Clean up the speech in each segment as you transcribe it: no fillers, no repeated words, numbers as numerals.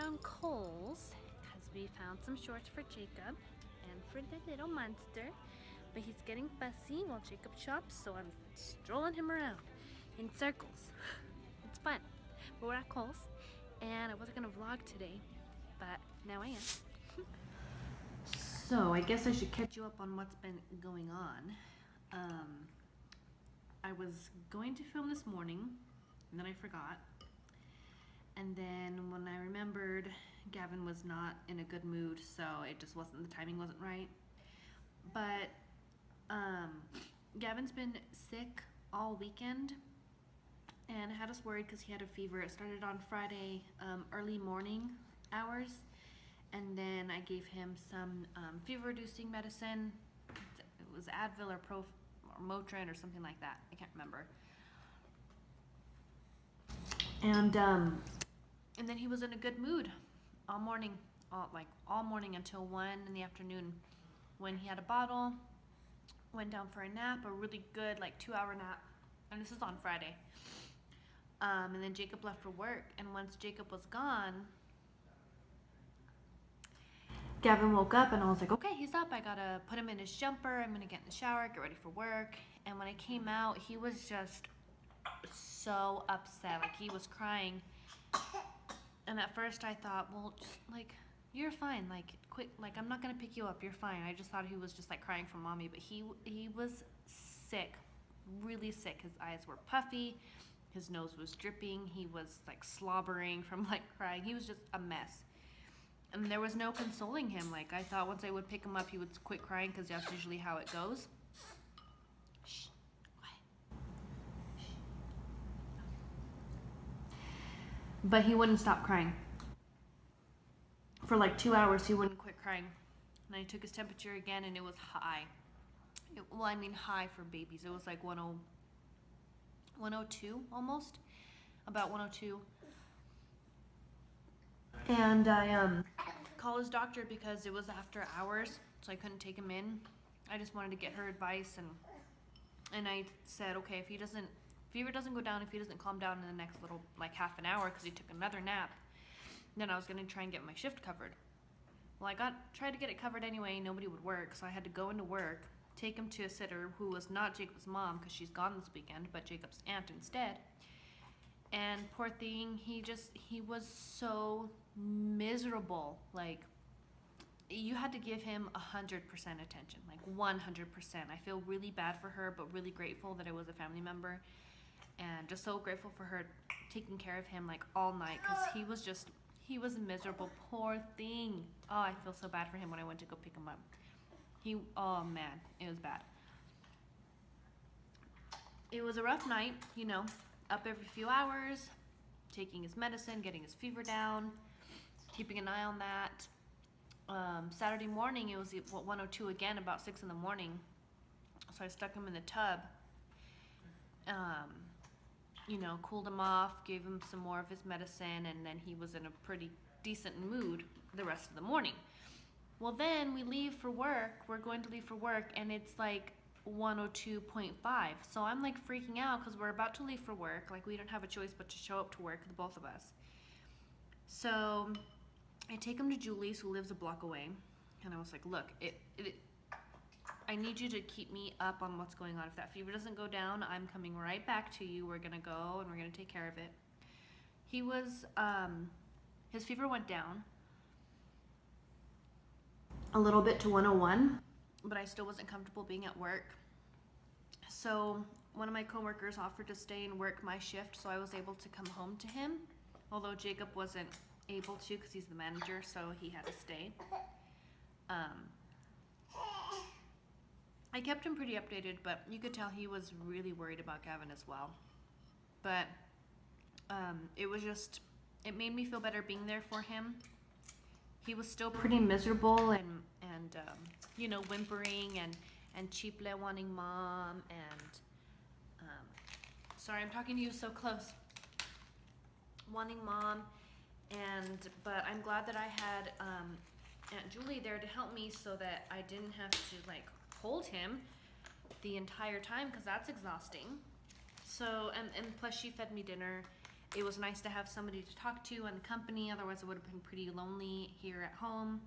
on Kohl's because we found some shorts for Jacob and for the little monster. But he's getting fussy while Jacob shops, so I'm strolling him around in circles. It's fun. But we're at Kohl's, and I wasn't gonna vlog today, but now I am. So I guess I should catch you up on what's been going on. I was going to film this morning, and then I forgot. And then when I remembered, Gavin was not in a good mood, so it just wasn't, the timing wasn't right. But Gavin's been sick all weekend and had us worried because he had a fever. It started on Friday, early morning hours, and then I gave him some fever-reducing medicine. It was Advil or Motrin or something like that. I can't remember. And then he was in a good mood all morning, all morning until 1 in the afternoon, when he had a bottle, went down for a nap, a really good 2-hour nap, and this is on Friday. And then Jacob left for work, and once Jacob was gone, Gavin woke up, and I was like, okay, he's up. I gotta put him in his jumper. I'm gonna get in the shower, get ready for work. And when I came out, he was just so upset. Like, he was crying. And at first I thought, well, just you're fine. Quick, I'm not gonna pick you up. You're fine. I just thought he was just crying for mommy, but he was sick, really sick. His eyes were puffy. His nose was dripping. He was slobbering from crying. He was just a mess. And there was no consoling him. I thought once I would pick him up, he would quit crying because that's usually how it goes. Shh, quiet. Shh. But he wouldn't stop crying. For 2 hours, he wouldn't quit crying. And I took his temperature again, and it was high. High for babies. It was 102 almost, about 102. And I called his doctor because it was after hours, so I couldn't take him in. I just wanted to get her advice, and I said, okay, if fever doesn't go down, if he doesn't calm down in the next little half an hour, because he took another nap, then I was gonna try and get my shift covered. Well, tried to get it covered anyway. Nobody would work, so I had to go into work, take him to a sitter who was not Jacob's mom because she's gone this weekend, but Jacob's aunt instead. And poor thing, he was so miserable. You had to give him 100% attention, 100%. I feel really bad for her, but really grateful that I was a family member, and just so grateful for her taking care of him all night, because he was miserable. Poor thing. Oh, I feel so bad for him when I went to go pick him up. Oh man, it was bad. It was a rough night, up every few hours, taking his medicine, getting his fever down, keeping an eye on that. Saturday morning, it was 102 again, about 6 in the morning. So I stuck him in the tub, cooled him off, gave him some more of his medicine, and then he was in a pretty decent mood the rest of the morning. Well, then we leave for work. We're going to leave for work, and it's 102.5. So I'm freaking out because we're about to leave for work. We don't have a choice but to show up to work, the both of us. So I take him to Julie's, who lives a block away, and I was like, look, I need you to keep me up on what's going on. If that fever doesn't go down, I'm coming right back to you. We're gonna go and we're gonna take care of it. He was, his fever went down a little bit to 101, but I still wasn't comfortable being at work. So one of my coworkers offered to stay and work my shift, so I was able to come home to him, although Jacob wasn't able to because he's the manager, so he had to stay. I kept him pretty updated, but you could tell he was really worried about Gavin as well. But it made me feel better being there for him. He was still pretty miserable and whimpering and Chiple wanting mom, and sorry, I'm talking to you so close, wanting mom, but I'm glad that I had Aunt Julie there to help me so that I didn't have to hold him the entire time, because that's exhausting. So and plus she fed me dinner, it was nice to have somebody to talk to and company, otherwise it would have been pretty lonely here at home.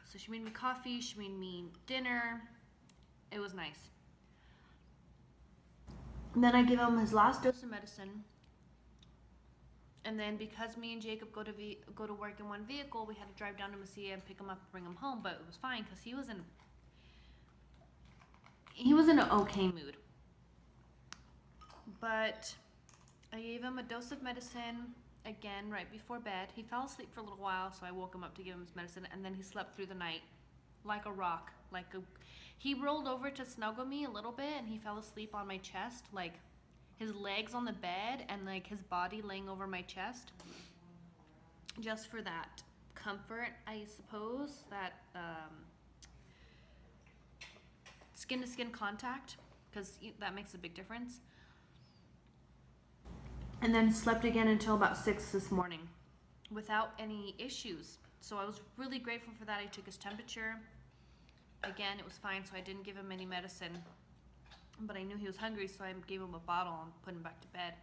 So she made me coffee, she made me dinner. It was nice. And then I gave him his last dose of medicine. And then because me and Jacob go to work in one vehicle, we had to drive down to Mesilla and pick him up and bring him home. But it was fine because he was in an okay mood. But I gave him a dose of medicine again right before bed. He fell asleep for a little while, so I woke him up to give him his medicine, and then he slept through the night like a rock. He rolled over to snuggle me a little bit, and he fell asleep on my chest, like his legs on the bed and like his body laying over my chest, just for that comfort, I suppose, that skin to skin contact, because that makes a big difference. And then slept again until about 6 this morning without any issues. So I was really grateful for that. I took his temperature. Again, it was fine, so I didn't give him any medicine. But I knew he was hungry, so I gave him a bottle and put him back to bed.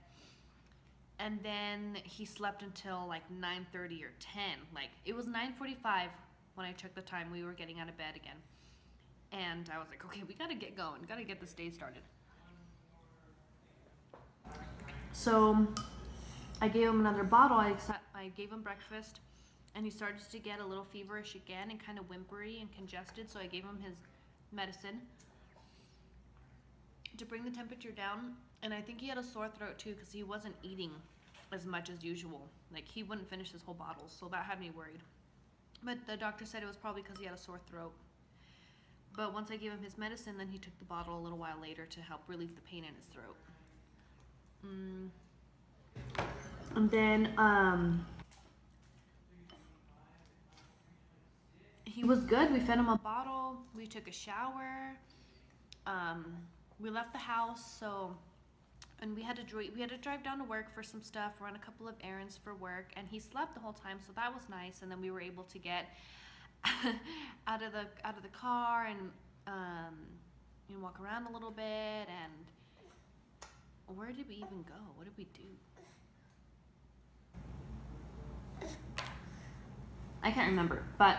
And then he slept until like 9:30 or 10. Like, it was 9:45 when I took the time. We were getting out of bed again. And I was like, okay, we gotta get going. Gotta get this day started. So I gave him another bottle. I gave him breakfast, and he started to get a little feverish again and kind of whimpery and congested. So I gave him his medicine to bring the temperature down. And I think he had a sore throat too, because he wasn't eating as much as usual. Like, he wouldn't finish his whole bottle, so that had me worried. But the doctor said it was probably because he had a sore throat. But once I gave him his medicine, then he took the bottle a little while later to help relieve the pain in his throat. And then he was good. We fed him a bottle. We took a shower. We left the house, and we had to drive down to work for some stuff, run a couple of errands for work, and he slept the whole time, so that was nice. And then we were able to get out of the car and walk around a little bit. And where did we even go? What did we do? I can't remember, but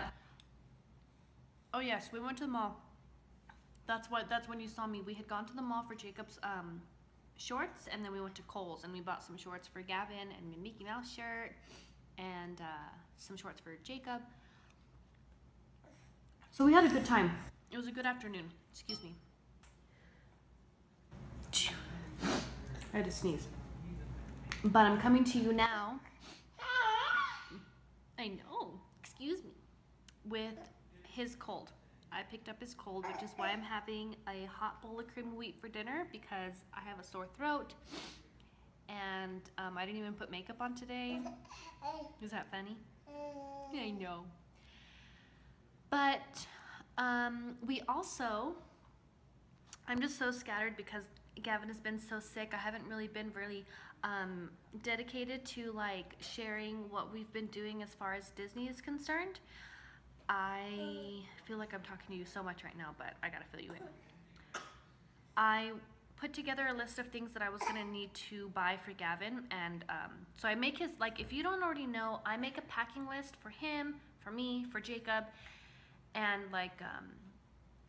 oh yes, we went to the mall. That's when you saw me. We had gone to the mall for Jacob's shorts, and then we went to Kohl's and we bought some shorts for Gavin and a Mickey Mouse shirt and some shorts for Jacob. So we had a good time. It was a good afternoon. Excuse me. I had to sneeze. But I'm coming to you now. I know. Excuse me. With his cold. I picked up his cold, which is why I'm having a hot bowl of cream of wheat for dinner, because I have a sore throat. And I didn't even put makeup on today. Is that funny? I know. But we also, I'm just so scattered because Gavin has been so sick. I haven't really been dedicated to like sharing what we've been doing as far as Disney is concerned. I feel like I'm talking to you so much right now, but I gotta fill you in. I put together a list of things that I was gonna need to buy for Gavin, and so I make his, like, if you don't already know, I make a packing list for him, for me, for Jacob, and like,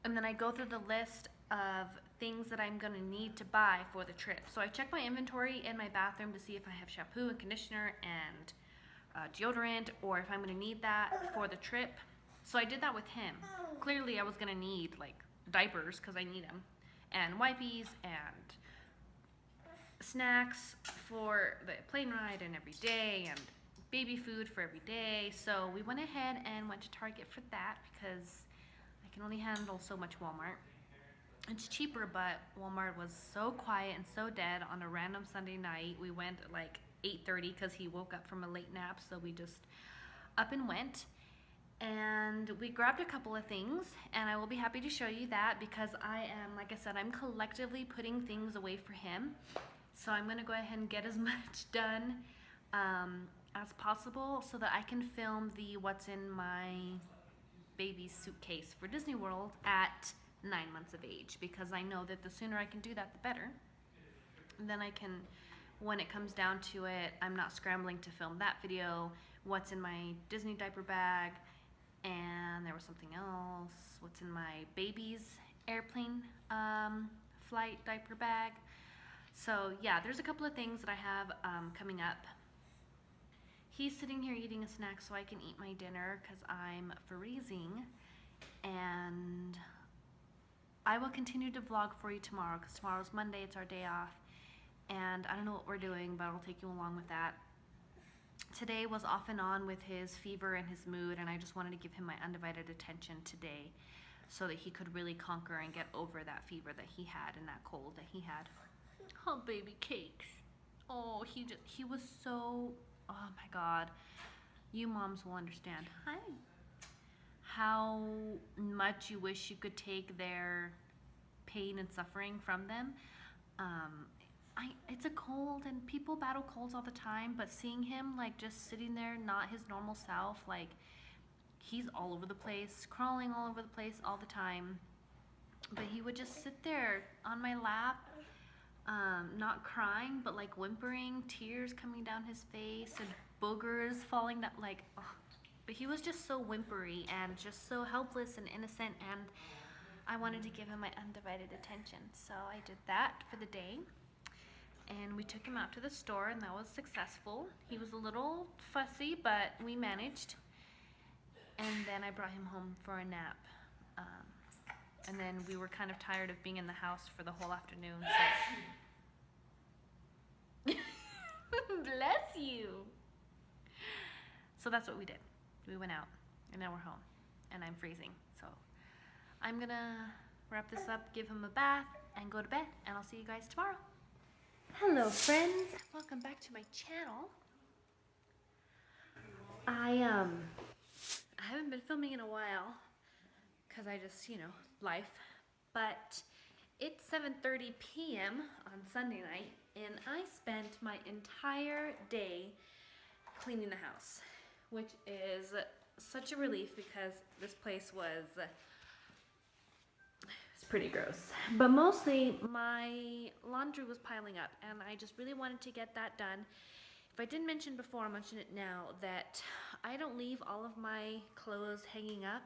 and then I go through the list of things that I'm gonna need to buy for the trip. So I check my inventory in my bathroom to see if I have shampoo and conditioner and deodorant, or if I'm gonna need that for the trip. So I did that with him. Clearly I was gonna need like diapers, because I need them, and wipes and snacks for the plane ride and every day, and baby food for every day. So we went ahead and went to Target for that, because I can only handle so much Walmart. It's cheaper, but Walmart was so quiet and so dead on a random Sunday night. We went at like 8:30 because he woke up from a late nap, so we just up and went. And we grabbed a couple of things, and I will be happy to show you that, because I am, like I said, I'm collectively putting things away for him. So I'm gonna go ahead and get as much done as possible so that I can film the what's in my baby's suitcase for Disney World at 9 months of age, because I know that the sooner I can do that, the better. And then I can when it comes down to it, I'm not scrambling to film that video. What's in my Disney diaper bag, and there was something else. What's in my baby's airplane flight diaper bag. So yeah, there's a couple of things that I have coming up. He's sitting here eating a snack so I can eat my dinner because I'm freezing. And I will continue to vlog for you tomorrow because tomorrow's Monday, it's our day off. And I don't know what we're doing, but I'll take you along with that. Today was off and on with his fever and his mood, and I just wanted to give him my undivided attention today so that he could really conquer and get over that fever that he had and that cold that he had. Oh, baby cakes. Oh, he was so, oh my God. You moms will understand. Hi. How much you wish you could take their pain and suffering from them. It's a cold, and people battle colds all the time, but seeing him like just sitting there, not his normal self, like he's all over the place, crawling all over the place all the time. But he would just sit there on my lap, not crying, but like whimpering, tears coming down his face and boogers falling down, like, oh. But he was just so whimpery and just so helpless and innocent, and I wanted to give him my undivided attention. So I did that for the day. And we took him out to the store, and that was successful. He was a little fussy, but we managed. And then I brought him home for a nap. And then we were kind of tired of being in the house for the whole afternoon. So bless you. So that's what we did. We went out, and now we're home, and I'm freezing. So I'm gonna wrap this up, give him a bath, and go to bed, and I'll see you guys tomorrow. Hello friends, welcome back to my channel. I haven't been filming in a while because I just, life, but it's 7:30 p.m. on Sunday night, and I spent my entire day cleaning the house, which is such a relief because this place was pretty gross. But mostly my laundry was piling up, and I just really wanted to get that done. If I didn't mention before, I'll mention it now, that I don't leave all of my clothes hanging up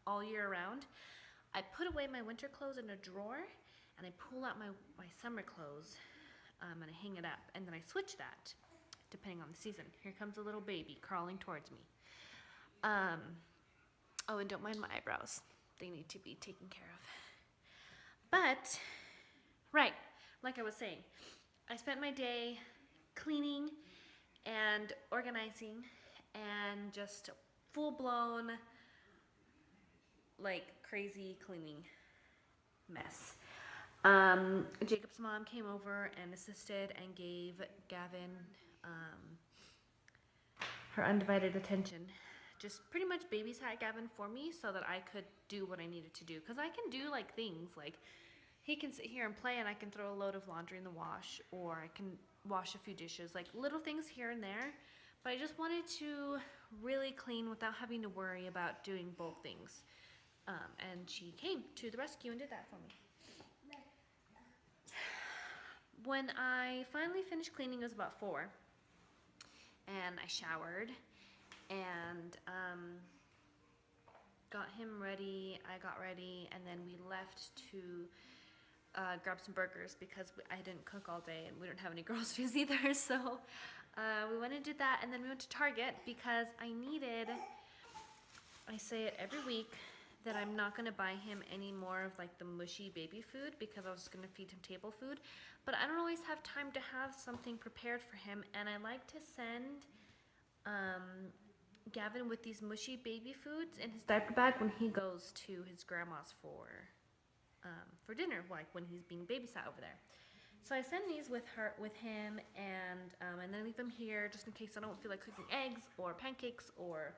all year round. I put away my winter clothes in a drawer, and I pull out my summer clothes, and I hang it up, and then I switch that depending on the season. Here comes a little baby crawling towards me. Oh, and don't mind my eyebrows. They need to be taken care of. But, right, like I was saying, I spent my day cleaning and organizing and just full-blown, like, crazy cleaning mess. Jacob's mom came over and assisted and gave Gavin her undivided attention. Just pretty much babysat Gavin for me so that I could do what I needed to do. Because I can do like things like he can sit here and play, and I can throw a load of laundry in the wash, or I can wash a few dishes, like little things here and there. But I just wanted to really clean without having to worry about doing both things. And she came to the rescue and did that for me. When I finally finished cleaning, it was about 4. And I showered and got him ready. I got ready, and then we left to grab some burgers because I didn't cook all day and we don't have any groceries either. So we went and did that, and then we went to Target because I say it every week, that I'm not going to buy him any more of like the mushy baby food because I was going to feed him table food. But I don't always have time to have something prepared for him, and I like to send Gavin with these mushy baby foods in his diaper bag when he goes to his grandma's for dinner, like when he's being babysat over there. So I send these with him, and then leave them here just in case I don't feel like cooking eggs or pancakes or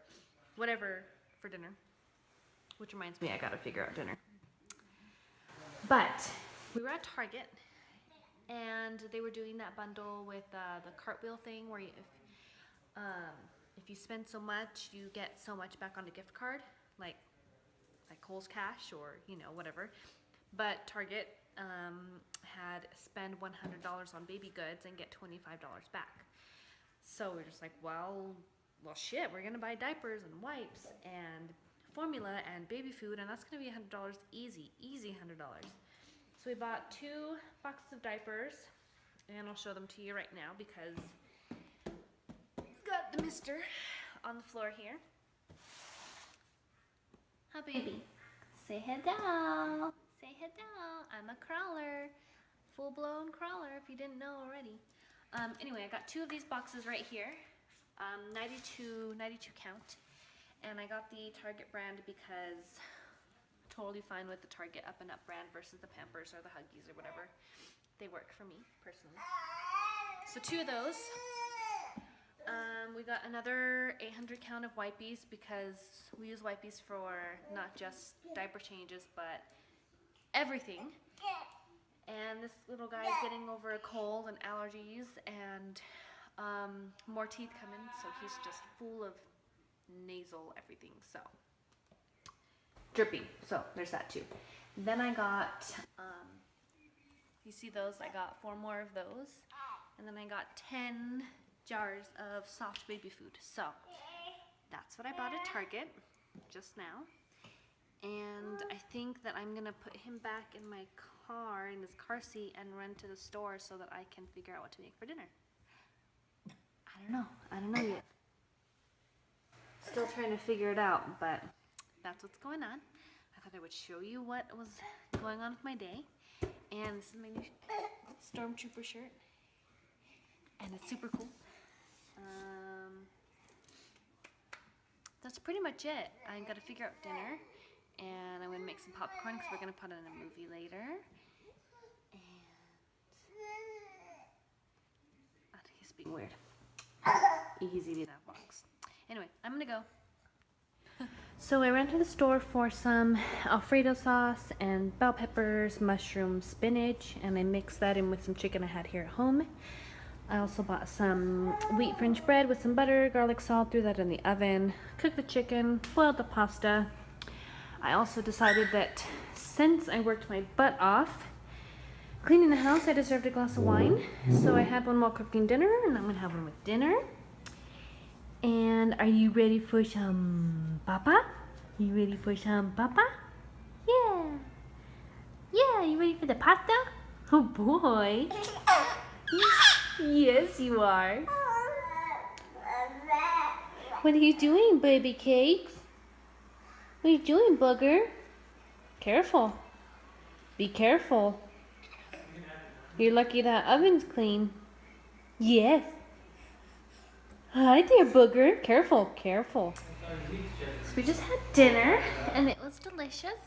whatever for dinner. Which reminds me, I gotta figure out dinner. But we were at Target, and they were doing that bundle with the cartwheel thing where if you spend so much, you get so much back on a gift card, like Kohl's Cash or whatever. But Target had spend $100 on baby goods and get $25 back. So we're just like, well, shit, we're gonna buy diapers and wipes and formula and baby food, and that's gonna be $100 easy $100. So we bought 2 boxes of diapers, and I'll show them to you right now because we've got the mister on the floor here. Hi, baby. Say hello. Say hello. I'm a crawler. Full-blown crawler, if you didn't know already. Anyway, I got 2 of these boxes right here. 92 count. And I got the Target brand because totally fine with the Target Up and Up brand versus the Pampers or the Huggies or whatever. They work for me, personally. So 2 of those. We got another 800 count of wipes because we use wipes for not just diaper changes, but everything. And this little guy's getting over a cold and allergies and more teeth coming, so he's just full of nasal everything, so dripping. So there's that too. Then I got, you see those? I got 4 more of those, and then I got 10 jars of soft baby food. So that's what I bought at Target just now. And I think that I'm gonna put him back in my car, in his car seat, and run to the store so that I can figure out what to make for dinner. I don't know yet. Still trying to figure it out, but that's what's going on. I thought I would show you what was going on with my day. And this is my new Stormtrooper shirt. And it's super cool. That's pretty much it. I gotta figure out dinner. And I'm gonna make some popcorn because we're gonna put on a movie later. And I think he's being weird. Easy to that box. Anyway, I'm gonna go. So I ran to the store for some Alfredo sauce and bell peppers, mushrooms, spinach, and I mixed that in with some chicken I had here at home. I also bought some wheat French bread with some butter, garlic salt, threw that in the oven, cooked the chicken, boiled the pasta. I also decided that since I worked my butt off cleaning the house, I deserved a glass of wine. So I had one while cooking dinner, and I'm gonna have one with dinner. And are you ready for some papa? You ready for some papa? Yeah. Yeah, you ready for the pasta? Oh boy. Yes, you are. What are you doing, baby cakes? What are you doing, booger? Careful. Be careful. You're lucky that oven's clean. Yes. Hi there, booger. Careful, careful. So we just had dinner, and it was delicious.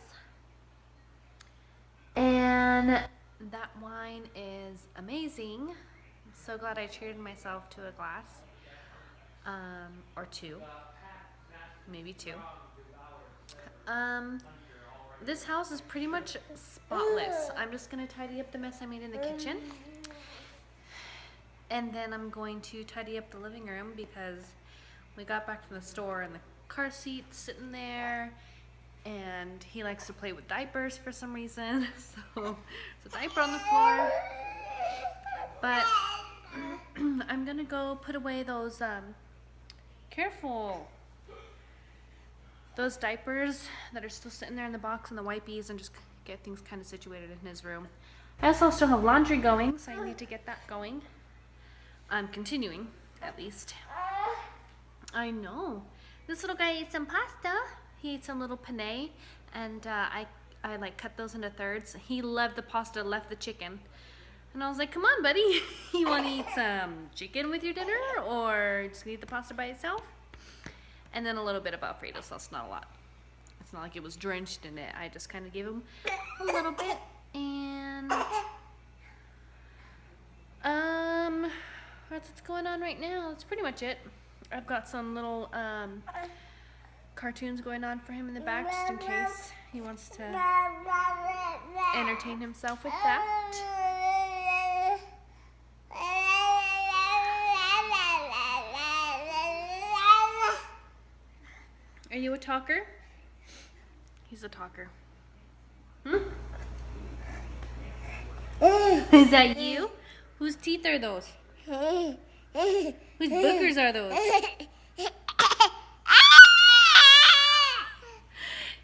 And that wine is amazing. I'm so glad I treated myself to a glass. Or 2. Maybe 2. This house is pretty much spotless. I'm just gonna tidy up the mess I made in the kitchen. And then I'm going to tidy up the living room because we got back from the store and the car seat's sitting there, and he likes to play with diapers for some reason. So there's a diaper on the floor. But I'm gonna go put away those, careful. Those diapers that are still sitting there in the box and the wipes, and just get things kind of situated in his room. I also still have laundry going, so I need to get that going. I'm continuing, at least. I know. This little guy ate some pasta. He ate some little penne, and I like cut those into thirds. He loved the pasta, left the chicken. And I was like, come on, buddy. You want to eat some chicken with your dinner, or just eat the pasta by itself? And then a little bit of Alfredo sauce, not a lot. It's not like it was drenched in it. I just kind of gave him a little bit. And that's what's going on right now. That's pretty much it. I've got some little cartoons going on for him in the back, just in case he wants to entertain himself with that. Are you a talker? He's a talker. Is that you? Whose teeth are those? Whose boogers are those?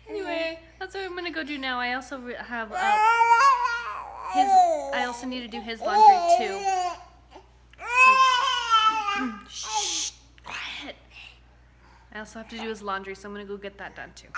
Anyway, that's what I'm gonna go do now. I also have I also need to do his laundry too. Shh, quiet. I also have to do his laundry, so I'm gonna go get that done too.